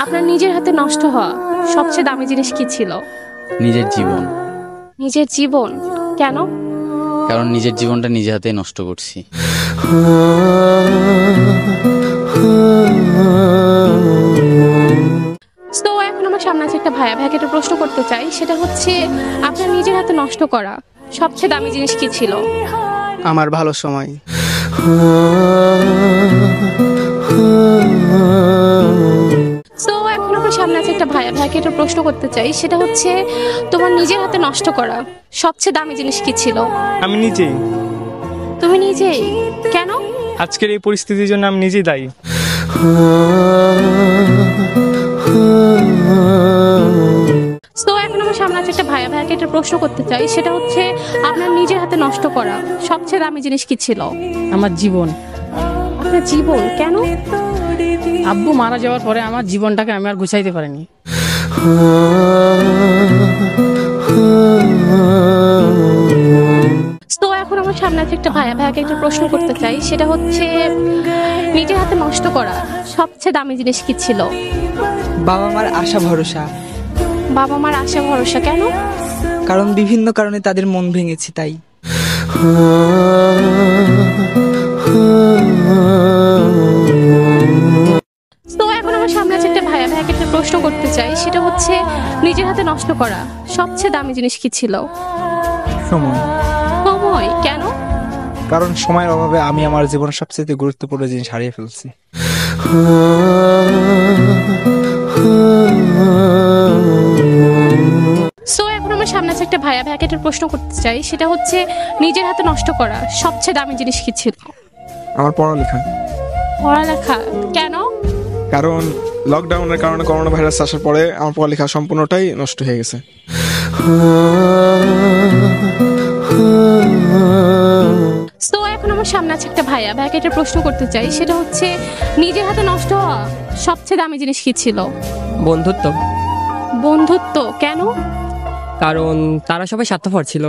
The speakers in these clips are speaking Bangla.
আপনার নিজের হাতে নষ্ট হওয়া সবচেয়ে দামি জিনিস কি ছিল? নিজের জীবন। নিজের জীবন? কেন? কারণ নিজের জীবনটা নিজে হাতে নষ্ট করছি। তো এখন আমার সামনে আছে একটা ভাইয়া, ভাইয়াকে একটা প্রশ্ন করতে চাই, সেটা হচ্ছে আপনার নিজের হাতে নষ্ট করা সবচেয়ে দামি জিনিস কি ছিল? আমার ভালো সময়। তো এখন আমার সামনে আছে একটা ভাইয়া, ভাইয়াকে একটা প্রশ্ন করতে চাই, সেটা হচ্ছে তোমার নিজের হাতে নষ্ট করা সবচেয়ে দামি জিনিস কি ছিল? আমি নিজেই। তুমি নিজেই? কেন? আজকের এই পরিস্থিতির জন্য আমি নিজেই দায়ী। তো এখন আমার সামনে আছে একটা ভাইয়া, ভাইয়াকে একটা প্রশ্ন করতে চাই, সেটা হচ্ছে আপনার নিজের হাতে নষ্ট করা সবচেয়ে দামি জিনিস কি ছিল? আমার জীবন। আপনার জীবন? কেন? আব্বু মারা যাওয়ার পরে আমার জীবনটাকে আমি আর গুছাইতে পারিনি। তো এখন আমার সামনে আছে একটা ভাইয়া, ভাইয়াকে একটা প্রশ্ন করতে চাই, সেটা হচ্ছে নিজের হাতে নষ্ট করা সবচেয়ে দামি জিনিস কি ছিল? বাবা মার আশা ভরসা। বাবা মার আশা ভরসা? কেন? কারণ বিভিন্ন কারণে তাদের মন ভেঙেছে তাই। তো এখন আমার সামনে আছে একটা ভাইয়া, ভাইয়াকে একটা প্রশ্ন করতে চাই, সেটা হচ্ছে নিজের হাতে নষ্ট করা সবচেয়ে দামি জিনিস কি ছিল? সময়। সময়? কেন? কারণ সময়ের অভাবে আমি আমার জীবনের সবচেয়ে গুরুত্বপূর্ণ জিনিস হারিয়ে ফেলছি। সো এখন আমার সামনে আছে একটা ভাইয়া, ভাইয়াকে একটা প্রশ্ন করতে চাই, সেটা হচ্ছে নিজের হাতে নষ্ট করা সবচেয়ে দামি জিনিস কি ছিল? আমার পড়ালেখা। পড়ালেখা? কেন? কারণ লকডাউনের কারণে করোনা ভাইরাস আসার পরে আমার পড়ালেখা সম্পূর্ণটাই নষ্ট হয়ে গেছে। সো এখন আমার সামনে আছে একটা ভাইয়া, ভাইয়াকে একটা প্রশ্ন করতে চাই, সেটা হচ্ছে নিজের হাতে নষ্ট হওয়া সবচেয়ে দামি জিনিস কি ছিল? বন্ধুত্ব। বন্ধুত্ব? কেন? কারণ তারা সবাই স্বার্থপর ছিল।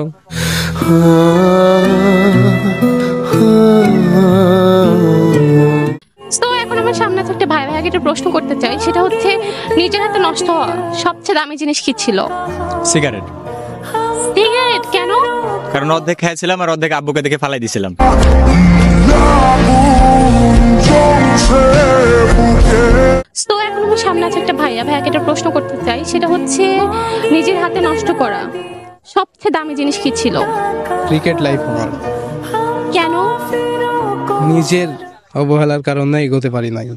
তো এখন আমার সামনে আছে একটা ভাইয়া, ভাইয়াকে একটা প্রশ্ন করতে চাই, সেটা হচ্ছে নিজের হাতে নষ্ট হওয়া সবচেয়ে দামি জিনিস কি ছিল? সিগারেট। সিগারেট? কেন? কারণ অর্ধেক খাইছিলাম আর অর্ধেক আব্বুকে দেখে ফালাই দিছিলাম। তো এখন আমার সামনে আছে একটা ভাইয়া, ভাইয়াকে একটা প্রশ্ন করতে চাই, সেটা হচ্ছে নিজের হাতে নষ্ট করা সবচেয়ে দামি জিনিস কি ছিল? ক্রিকেট লাইফ আমার। কেন? নিজের অবহেলার কারণে এগোতে পারি নাই।